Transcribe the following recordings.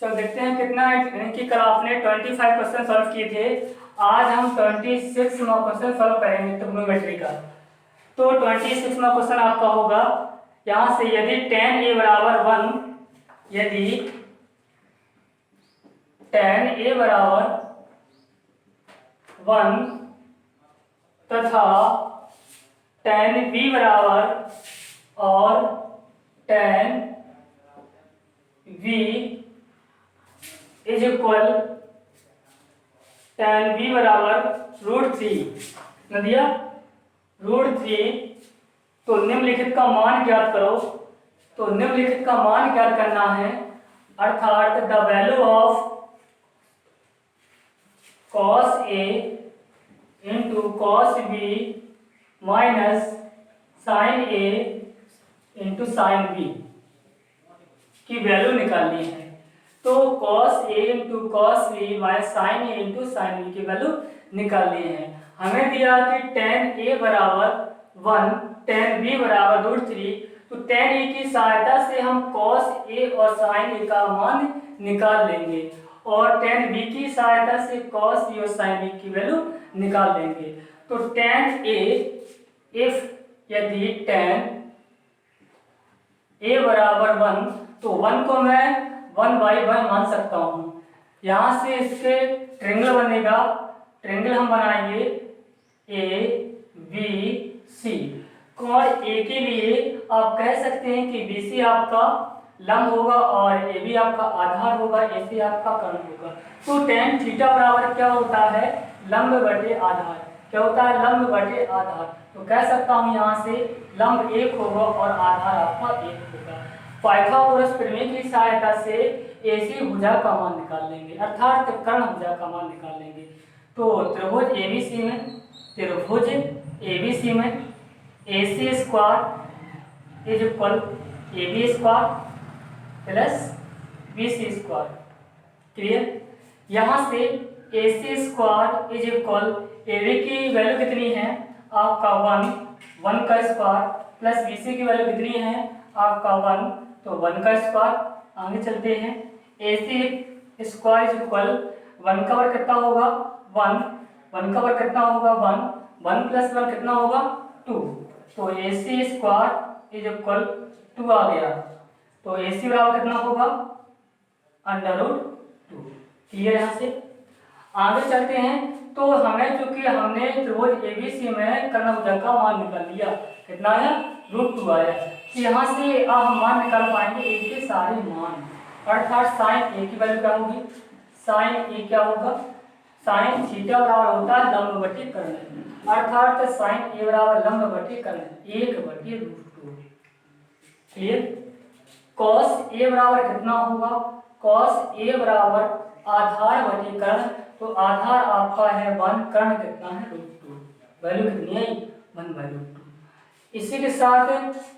चलो देखते हैं कितना है। यानी कि कल आपने 25 क्वेश्चन सॉल्व किए थे, आज हम 26वां क्वेश्चन सॉल्व करेंगे ट्रिग्नोमेट्री का। तो 26वां क्वेश्चन आपका होगा यहाँ से, यदि tan a बराबर 1, यदि tan a बराबर 1 तथा tan b बराबर और tan v is equal tan b बराबर √3 न दिया √3, तो निम्नलिखित का मान ज्ञात करो। तो निम्नलिखित का मान ज्ञात करना है, अर्थात the value of cos a into cos b minus sin a into sin b की वैल्यू निकालनी है। तो cos a into cos b minus sin a into sin b की वैल्यू निकालनी है। हमें दिया कि tan a बराबर 1, tan b बराबर √3, तो tan a की सहायता से हम cos a और sin a का मान निकाल लेंगे और tan b की सहायता से cos b और sin b की वैल्यू निकाल लेंगे। तो tan a, यदि tan a बराबर 1, तो 1 को मैं 1/1 मान सकता हूँ। यहाँ से इसके ट्रायंगल बनेगा, ट्रायंगल हम बनाएंगे ए बी सी। और ए के लिए आप कह सकते हैं कि बी सी आपका लंब होगा और ए बी आपका आधार होगा, ए सी आपका कर्ण होगा। तो tan थीटा बराबर क्या होता है, लंब बटे आधार। क्या होता है, लंब बटे आधार। तो कह सकता हूँ यहाँ से लंब 1 होगा और आधार आपका 1 होगा। पाइथागोरस प्रमेय की सहायता से एसी भुजा का मान निकाल लेंगे, अर्थात कर्ण भुजा का मान निकाल लेंगे। तो त्रिभुज एबीसी में AC square is equal AB square plus BC square. Clear. यहाँ से AC square is equal AB की वैल्यू कितनी है आपका 1 का स्क्वायर प्लस BC की वैल्यू कितनी है आपका 1, तो 1 का स्क्वायर। आगे चलते हैं, AC स्क्वायर इज इक्वल 1 का वर्ग कितना होगा 1 का वर्ग कितना होगा 1 प्लस 1 कितना होगा 2, तो AC स्क्वायर इज इक्वल 2 आ गया। तो AC बराबर कितना होगा √2। क्लियर। यहाँ से आगे चलते हैं, तो हमें चूंकि हमने त्रिभुज एबीसी में कर्ण भुजा का मान निकाल लिया, कितना आया √2 आया। तो यहाँ से अब हम मान निकाल पाएंगे ए के सारे मान, अर्थात साइन ए की वैल्यू क्या होगी, साइन ए क्या होगा, साइन थीटा बराबर होता है लंब बटे कर्ण, अर्थात साइन ए बराबर लंब बटे कर्ण 1/√2। क्लियर। cos ए बराबर कितना होगा, cos ए बराबर आधार बटे कर्ण, तो आधार आपका है 1, कर्ण कितना है √2, वैल्यू कितनी है 1/√2। इसी के साथ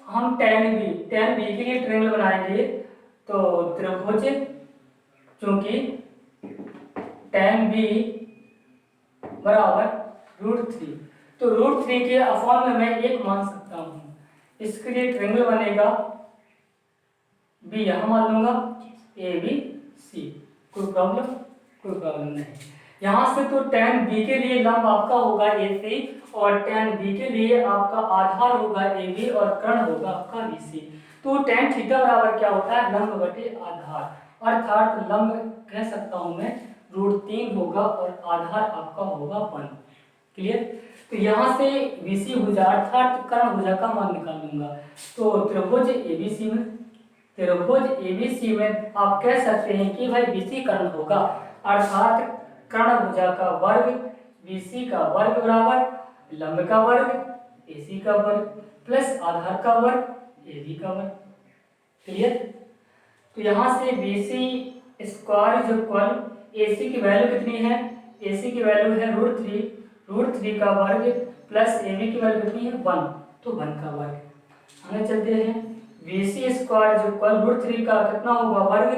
हम tan b के लिए ट्रायंगल बनाएंगे। तो त्रिभुज, चूंकि tan b बराबर √3, तो √3 के अपॉन में मैं 1 मान सकता हूँ। इसके लिए ट्रायंगल बनेगा बी यहाँ मान लूंगा ए बी सी। कोई प्रॉब्लम नहीं। यहाँ से तो tan b के लिए लंब आपका होगा ए सी और tan b के लिए आपका आधार होगा ए बी और कर्ण होगा आपका बी सी। तो tan थीटा बराबर क्या होता है लंब बटे आधार, अर्थात लंब कह सकता हूँ मैं √3 होगा और आधार आपका होगा 1। क्लियर। तो यहाँ से BC भुजा अर्थात कर्ण भुजा का मान निकाल लूंगा। तो त्रिभुज ABC में आप कह सकते हैं कि भाई BC कर्ण होगा, अर्थात कर्ण भुजा का वर्ग BC का वर्ग बराबर लंब का वर्ग AC का वर्ग प्लस आधार का वर्ग AB का वर्ग। क्लियर। तो यहाँ से BC square is equal AC की वैल्यू कितनी है, AC की वैल्यू है √3 का वर्ग प्लस AB की वैल्यू कितनी है 1, तो 1 का वर्ग। आगे चलते हैं, BC स्क्वायर इज इक्वल √3 का कितना होगा वर्ग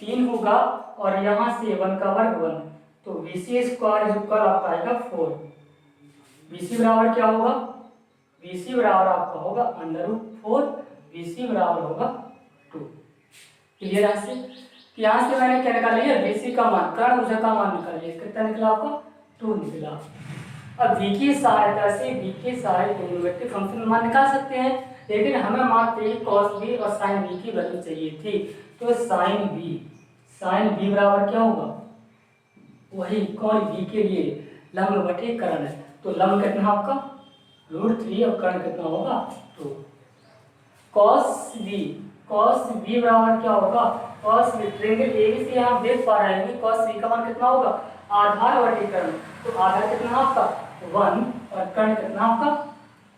3 होगा और यहाँ से 1 का वर्ग 1, तो BC स्क्वायर इज इक्वल आपका आएगा 4। BC बराबर क्या होगा, BC बराबर आपका होगा √4, BC बराबर होगा 2। क्लियर। यहाँ से कि यहाँ से मैंने क्या निकाल लिया, BC का मान, कर्ण ऊर्जा का मान निकाल लिया। कितना निकला आपका, 2 निकला। अब V की सहायता से V के सारे ट्रिग्नोमेट्रिक फंक्शन मान निकाल सकते हैं, लेकिन हमें मात्र cos B और sin B की वैल्यू चाहिए थी। तो sin B बराबर क्या होगा, वही कोण B के लिए लंब बटे कर्ण है। तो लंब कितना आपका √3 और कर्ण कितना होगा 2। cos B बराबर क्या होगा, cos B ट्रायंगल ABC से आप देख पा रहे हैं कि cos B का मान कितना होगा, आधार बटे कर्ण। तो आधार कितना आपका 1 और कर्ण कितना आपका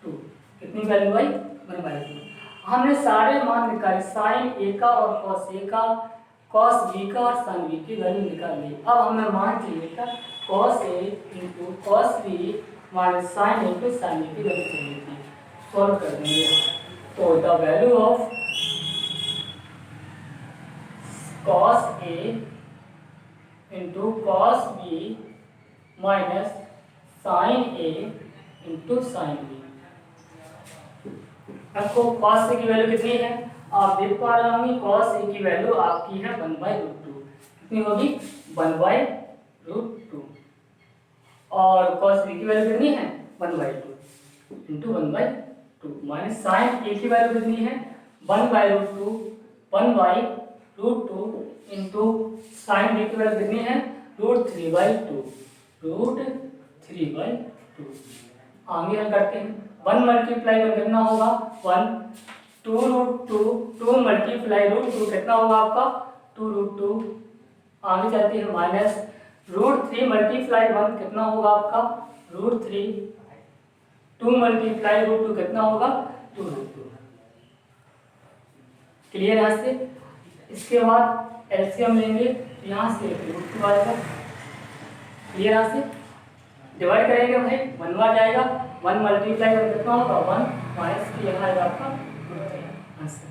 2। कितनी वैल्यू आई, 1/2। हमने सारे मान निकाले, sin A का और cos A का, cos B का और sin B की वैल्यू निकाल ली। अब हमें मान चाहिए था cos A into cos B minus sin A into sin B की वैल्यू चाहिए थी। सॉल्व कर देंगे। तो the value of cos A into cos B minus sin A into sin B। आपको cos A की वैल्यू कितनी है, आप देख पा रहे होंगे cos A की वैल्यू आपकी है 1/√2। कितनी होगी, 1/√2। और cos B की वैल्यू कितनी है 1/2 इंटू 1/2 माइनस sin A की वैल्यू कितनी है 1/√2 इंटू sin B की वैल्यू कितनी है √3/2। आगे हल करते हैं। 1 मल्टीप्लाई कर कितना होगा 1, 2√2 मल्टीप्लाई √2 कितना होगा आपका 2√2। आगे चलते हैं माइनस √3 मल्टीप्लाई 1 कितना होगा आपका √3, 2 मल्टीप्लाई √2 कितना होगा 2√2। क्लियर यहाँ से। इसके बाद एलसीएम लेंगे, यहाँ से √2 आएगा। क्लियर यहाँ से डिवाइड करेंगे भाई 1 बार जाएगा, 1 मल्टीप्लाई कर कितना होगा 1 माइनस की यहाँ आएगा आपका आंसर।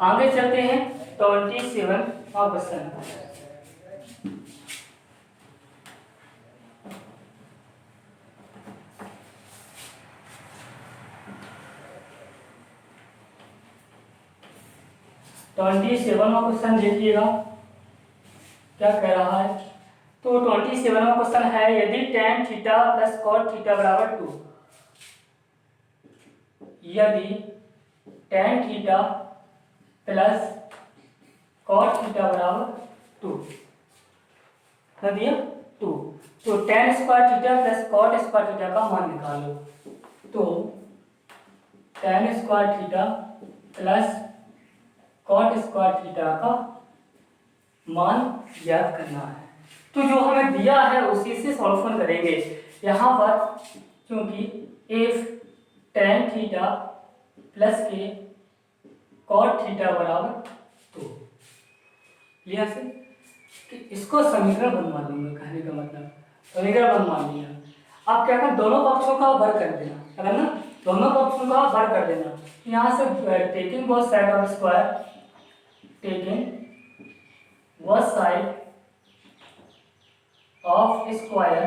आगे चलते हैं 27वां क्वेश्चन। क्वेश्चन देखिएगा क्या कह रहा है। तो 27वां क्वेश्चन है, यदि tan theta plus cot theta बराबर 2, यदि tan theta plus cot theta बराबर 2 दिया 2, तो tan square theta plus cot square theta का मान निकालो। तो tan square theta plus cot square theta का मान ज्ञात करना है। तो जो हमें दिया है उसी से सॉल्यूशन करेंगे। यहाँ पर क्योंकि if tan थीटा प्लस के cot थीटा बराबर 2, लिया से कि इसको समीकरण बनवा दूंगा, कहने का मतलब समीकरण बनवा लिया। आप क्या करें, दोनों पक्षों का वर्ग कर देना, है ना, दोनों पक्षों का वर्ग कर देना। यहाँ से taking both side of square, taking both side of square,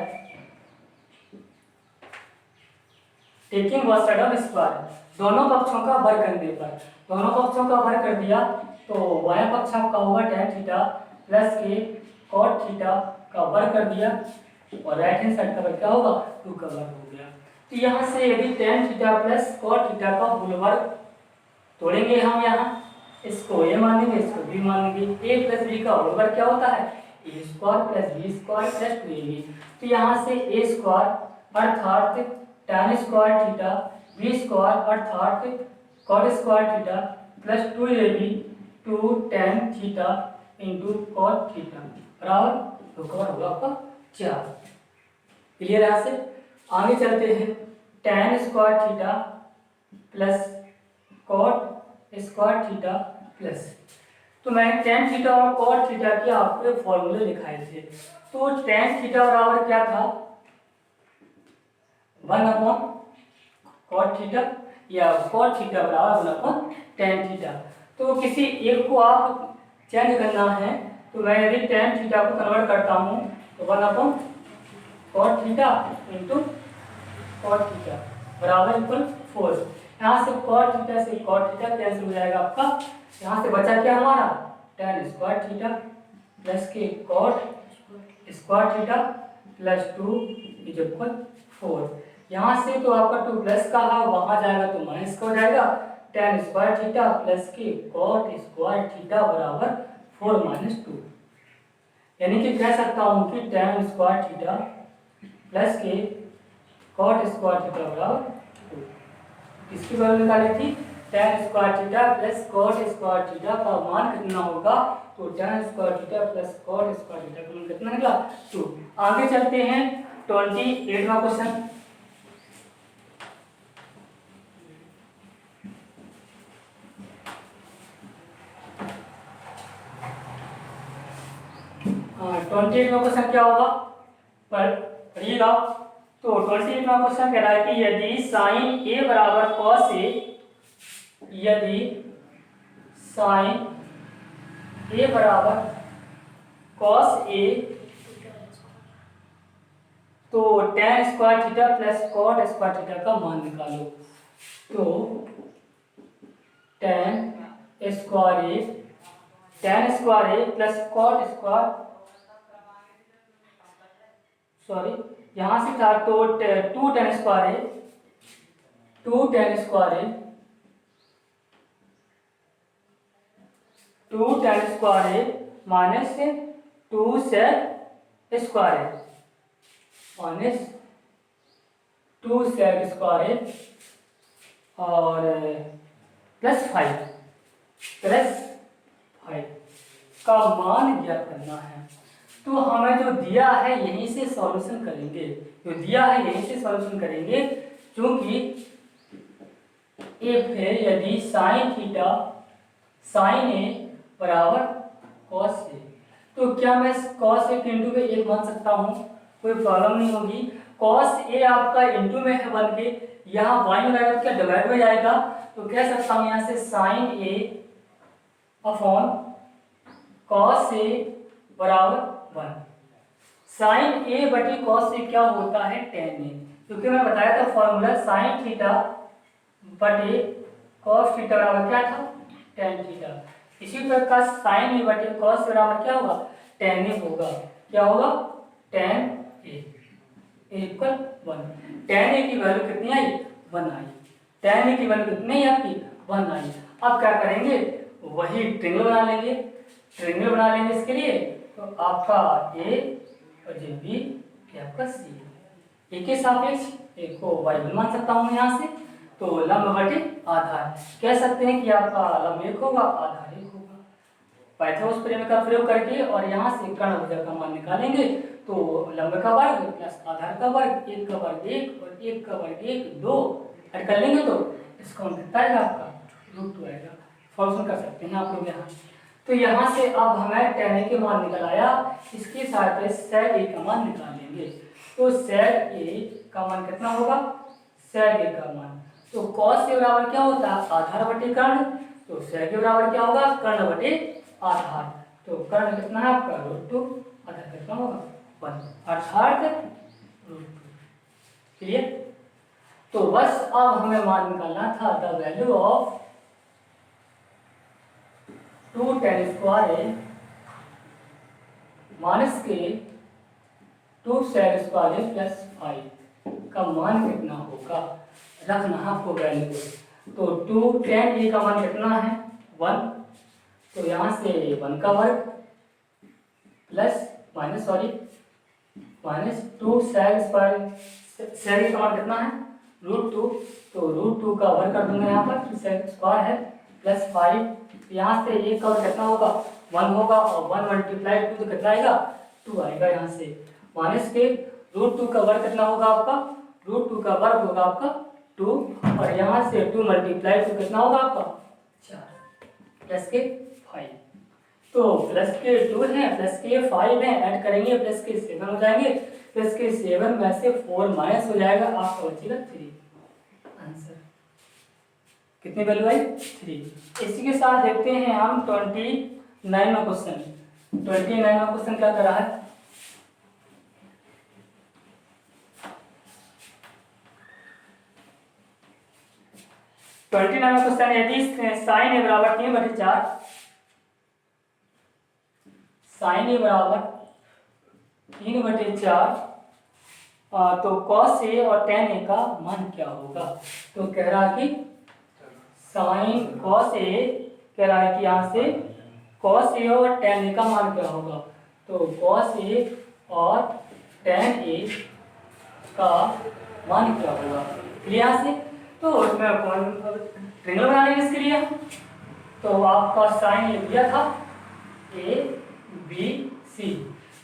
taking both side of square, दोनों पक्षों का वर्ग करने पर, दोनों पक्षों का वर्ग कर दिया तो बायां पक्ष आपका होगा tan थीटा प्लस के cot थीटा का वर्ग कर दिया और राइट हैंड साइड का क्या होगा 2 का वर्ग हो गया। तो यहाँ से यदि tan theta plus cot theta का होल वर्ग तोड़ेंगे हम, यहाँ इसको a मानेंगे, इसको b मानेंगे। a प्लस b का होल वर्ग क्या होता है a square plus b square plus 2ab। तो यहाँ से a स्क्वायर अर्थात tan square theta, b square अर्थात cot square theta plus 2ab 2 tan theta into cot theta बराबर होगा आपका 4। क्लियर यहाँ से। आगे चलते हैं tan square theta plus cot square theta plus, तो मैं tan थीटा और cot थीटा के आपको फॉर्मूले लिखाए थे। तो tan थीटा बराबर क्या था 1/cot थीटा या cot थीटा बराबर 1/tan थीटा। तो किसी एक को आप चेंज करना है, तो मैं यदि tan थीटा को कन्वर्ट करता हूँ तो 1/cot theta into cot theta बराबर 4। यहाँ से cot थीटा से cot थीटा कैंसिल हो जाएगा आपका। यहाँ से बचा क्या हमारा tan स्क्वायर थीटा प्लस के cot square theta plus 2 is equal 4। यहाँ से तो आपका 2 प्लस का है, वहाँ जाएगा तो माइनस का हो जाएगा। tan स्क्वायर थीटा प्लस के cot स्क्वायर थीटा बराबर 4 माइनस 2। यानी कि कह सकता हूँ कि tan स्क्वायर थीटा प्लस के cot स्क्वायर थीटा बराबर 2। इसकी वैल्यू निकाली थी tan square theta plus cot square theta का मान कितना होगा, तो tan square theta plus cot square theta का मान कितना निकला 2। आगे चलते हैं 28वां क्वेश्चन। हाँ 28वां क्वेश्चन क्या होगा पढ़िएगा। तो 28वां क्वेश्चन कह रहा है कि यदि साइन ए बराबर कॉस ए, यदि साइन ए बराबर कॉस ए, तो tan square theta plus cot square theta का मान निकालो। तो tan स्क्वायर ए प्लस cot स्क्वायर, सॉरी यहाँ से था तो 2 tan स्क्वायर ए, 2 tan स्क्वायर ए, 2 tan स्क्वायर ए माइनस 2 sec स्क्वायर ए माइनस 2 sec स्क्वायर ए और प्लस 5 का मान ज्ञात करना है। तो हमें जो दिया है यहीं से सॉल्यूशन करेंगे, जो दिया है यहीं से सॉल्यूशन करेंगे, क्योंकि इफ है यदि साइन थीटा साइन ए बराबर कॉस ए, तो क्या मैं कॉस ए इंटू में 1 मान सकता हूँ, कोई प्रॉब्लम नहीं होगी। कॉस ए आपका इंटू में है बन के, यहाँ वाई में रहेगा तो क्या डिवाइड हो जाएगा, तो कह सकता हूँ यहाँ से sign A upon cos A बराबर 1। साइन ए बटी कॉस ए क्या होता है tan ए, क्योंकि मैं बताया था फॉर्मूला साइन थीटा बटे कॉस थीटा बराबर क्या था tan थीटा। इसी प्रकार साइन ए बटे कॉस बराबर क्या होगा tan ए होगा। क्या होगा tan ए इक्वल 1। tan ए की वैल्यू कितनी आई 1 आई। tan ए की वैल्यू कितनी आई आपकी 1 आई। अब क्या करेंगे वही ट्रिंगल बना लेंगे, ट्रिंगल बना लेंगे इसके लिए। तो आपका ए और जो बी आपका सी, ए के सापेक्ष एक को y1 मान सकता हूँ यहाँ से। तो लंब बटे आधार कह सकते हैं कि आपका लंब 1 होगा आधार 1 होगा। पाइथागोरस प्रमेय का प्रयोग करके और यहाँ से कर्ण भुजा का मान निकालेंगे। तो लंब का वर्ग प्लस आधार का वर्ग, 1 का वर्ग 1 और 1 का वर्ग 1 2 ऐड कर लेंगे तो इसका कितना आएगा आपका √2 आएगा। सॉल्यूशन कर सकते हैं आप लोग यहाँ। तो यहाँ से अब हमें tan ए के मान निकल आया, इसके साथ sec ए का मान निकालेंगे। तो sec ए का मान कितना होगा sec ए का मान, तो cos ए बराबर क्या होता है आधार बटे कर्ण, तो sec ए बराबर क्या होगा कर्ण बटे आधार। तो कर्ण कितना है आपका √2, आधार कितना होगा 1 अर्थात √2। क्लियर। तो बस अब हमें मान निकालना था the value of 2 tan square A minus के 2 sec स्क्वायर ए प्लस 5 का मान कितना होगा, रखना है आपको वैल्यू। तो 2 tan ए का मान कितना है 1, तो यहाँ से 1 का वर्ग plus minus minus 2 sec square, sec का मान कितना है √2, तो √2 का वर्ग कर दूंगा यहाँ पर, sec स्क्वायर है प्लस 5, यहाँ से 1 का वर्ग कितना होगा 1 होगा और 1 मल्टीप्लाई 2 तो कितना आएगा 2 आएगा। यहाँ से माइनस के √2 का वर्ग कितना होगा आपका, √2 का वर्ग होगा आपका 2 और यहाँ से 2 मल्टीप्लाई 2 कितना होगा आपका 4 प्लस के 5। तो प्लस के 2 है प्लस के 5 है, ऐड करेंगे प्लस के 7 हो जाएंगे, प्लस के 7 में से 4 माइनस हो जाएगा, आपका बचेगा 3। आंसर कितनी वैल्यू आई 3। इसी के साथ देखते हैं हम 29वां क्वेश्चन। 29वां क्वेश्चन क्या कर रहा है, 29वां क्वेश्चन, यदि साइन ए बराबर 3/4, साइन ए बराबर 3/4 तो कॉस ए और टेन ए का मान क्या होगा। तो कह रहा कि साइन कॉस ए, कह रहा है कि यहाँ से कॉस ए और टेन ए का मान क्या होगा। तो कॉस ए और टेन ए का मान क्या होगा यहाँ से। तो उसमें ट्रिंगल बनाने के इसके लिए तो आपका साइन ए दिया था ए बी सी।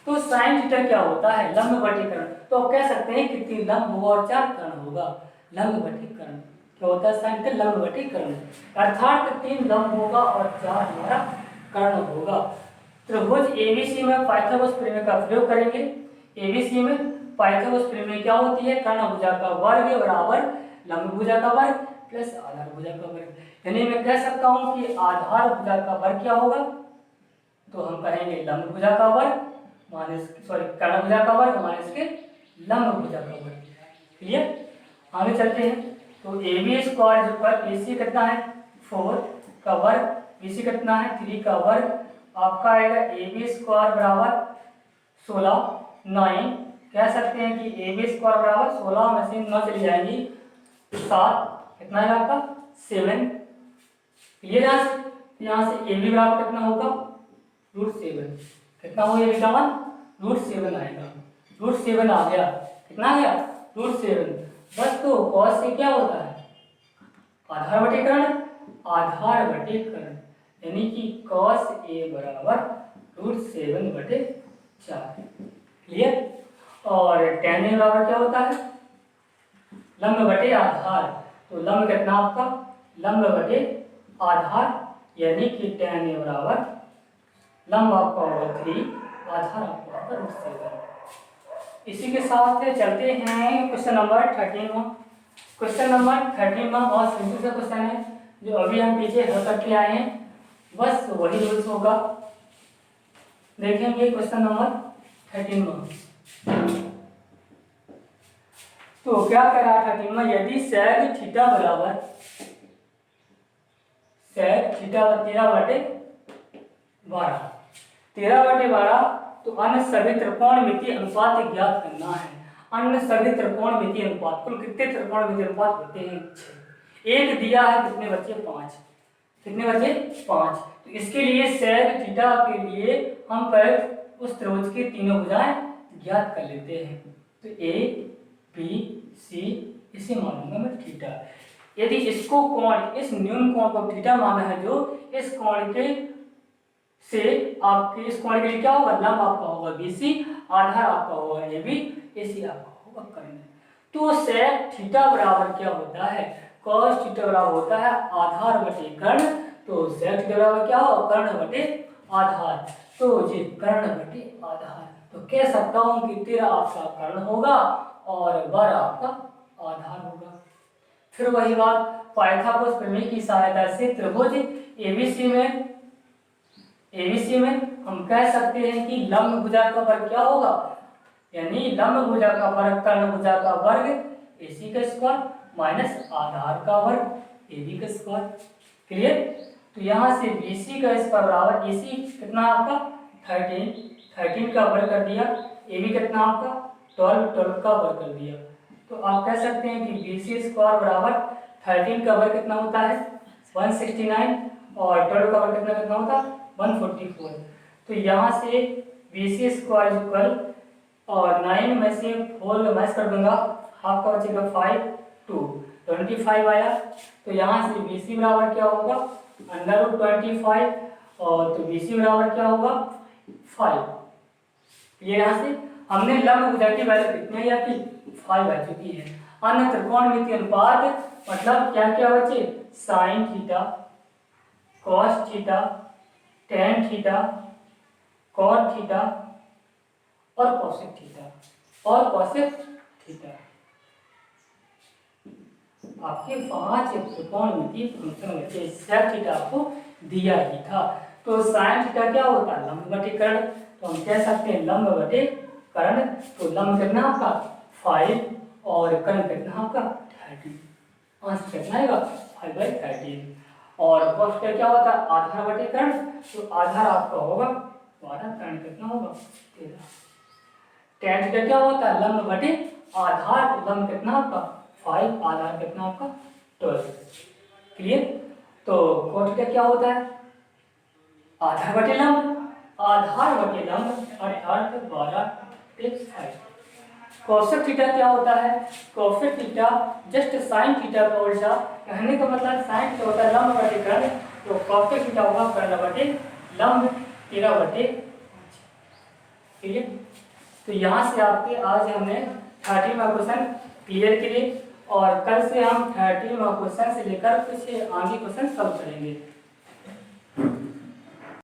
तो साइन थीटा क्या होता है, लंब वर्गीकरण। तो आप कह सकते हैं कितनी लंब होगा और 4 कर्ण होगा। लंब वर्गीकरण क्या होता है, साइन का लंब वर्गीकरण, अर्थात 3 लंब होगा और 4 हमारा कर्ण होगा। त्रिभुज एबीसी में पाइथागोरस प्रमेय का प्रयोग करेंगे। एबीसी में पाइथागोरस प्रमेय क्या होती है, कर्ण भुजा का वर्ग बराबर लंब भुजा का वर्ग प्लस आधार भुजा का वर्ग। यानी मैं कह सकता हूं कि आधार भुजा का वर्ग क्या होगा, तो हम कहेंगे लंब भुजा का वर्ग माइनस कर्ण भुजा का वर्ग माइनस के लंब भुजा का वर्ग। क्लियर, आगे चलते हैं। तो ए बी स्क्वायर पर ए सी कितना है 4 का वर्ग, बी सी कितना है 3 का वर्ग, आपका आएगा ए बी स्क्वायर बराबर 16 9। कह सकते हैं कि ए बी स्क्वायर बराबर 16 में से 9 चली जाएंगी 7, कितना है आपका 7। क्लियर, यहाँ से ए बी बराबर कितना होगा √7, कितना हो ये मान √7 आएगा। √7 आ गया, कितना आ गया √7। बस तो cos से क्या होता है आधार बटीकरण, आधार बटीकरण यानी कि cos a बराबर √7/4। क्लियर, और tan a बराबर क्या होता है लंब बटे आधार। तो लंब कितना आपका लंब बटे आधार यानी कि tan a बराबर लंब आपका होगा 3, आधार आपका होगा √7। इसी के साथ चलते हैं क्वेश्चन नंबर 13। क्वेश्चन नंबर 13 बहुत सिंपल सा क्वेश्चन है जो अभी हम पीछे हल करके आए हैं, बस वही रूल्स होगा। देखेंगे क्वेश्चन नंबर 13। तो क्या कह रहा है 13 में, यदि sec थीटा बराबर sec थीटा 13/12 तो अन्य सभी त्रिकोणमितीय अनुपात ज्ञात करना है। अन्य सभी त्रिकोणमितीय अनुपात, कुल कितने त्रिकोणमितीय अनुपात होते हैं 6। एक दिया है कितने बच्चे 5, कितने बच्चे 5। तो इसके लिए sec थीटा के लिए हम पहले उस त्रिभुज की तीनों भुजाएं ज्ञात कर लेते हैं। तो ए बी सी इसे मानूंगा मैं थीटा। यदि इसको कोण, इस न्यून कोण को थीटा माना है, जो इस कोण के से आपके इस कोण के लिए क्या होगा लंब आपका होगा BC, आधार आपका होगा AB, AC आपका होगा कर्ण। तो sec थीटा बराबर क्या होता है cos थीटा बराबर होता है आधार बटे कर्ण। तो sec थीटा बराबर क्या होगा कर्ण बटे आधार, तो ये कर्ण बटे आधार। तो कह सकता हूं कि 13 आपका कर्ण होगा और 12 आपका आधार होगा। फिर वही बात, पाइथागोरस प्रमेय की सहायता से त्रिभुज एबीसी में हम कह सकते हैं कि लंब भुजा का वर्ग क्या होगा, यानी लंब भुजा का वर्ग कर्ण भुजा का वर्ग AC का स्क्वायर माइनस आधार का वर्ग AB का स्क्वायर। क्लियर, तो यहाँ से BC का स्क्वायर बराबर AC कितना आपका 13 का वर्ग कर दिया, AB कितना आपका 12 का वर्ग कर दिया। तो आप कह सकते हैं कि BC स्क्वायर बराबर 13 का वर्ग कितना होता है 169 और 12 का वर्ग कितना होता है 144। तो यहाँ से BC स्क्वायर इक्वल और 9 में से 4 मैच कर दूंगा, हाफ का बचेगा 5 2 25 आया। तो यहाँ से BC बराबर क्या होगा √25 और तो BC बराबर क्या होगा 5। ये यहाँ से हमने लंब भुजा की वैल्यू कितनी है आपकी 5 आ चुकी है। अन्य त्रिकोणमितीय अनुपात मतलब क्या क्या बचे sine theta, cos theta, tan theta, cot theta और कोसेक थीटा। आपके 5 त्रिकोणमितीय फंक्शन बचे। sec थीटा आपको दिया ही था। तो sin थीटा क्या होता है लंब बटे कर्ण, तो हम कह सकते हैं लंब बटे कर्ण। तो लंब कितना आपका 5 और कर्ण कितना आपका 30, आंसर कितना आएगा 5/13। और cos थीटा क्या होता है, आधार बटे कर्ण, तो आधार आपका होगा 12, कर्ण कितना होगा 13। tan थीटा क्या होता है, लंब बटे आधार, लंब कितना आपका 5, आधार कितना आपका 12। क्लियर। तो cos थीटा क्या होता है, आधार बटे लंब, आधार बटे लंब अर्थात 12/5। कोसेक थीटा क्या होता है, cosec theta just sine theta का उल्टा, कहने का मतलब साइन थीटा होता है लंब बटे कर्ण, तो कोसेक थीटा होगा कर्ण बटे लंब 13/5। ठीक है। तो यहाँ से आपके आज हमने 30 मार्क क्वेश्चन क्लियर किए और कल से हम 30 मार्क क्वेश्चन से लेकर कुछ आगे क्वेश्चन सॉल्व करेंगे।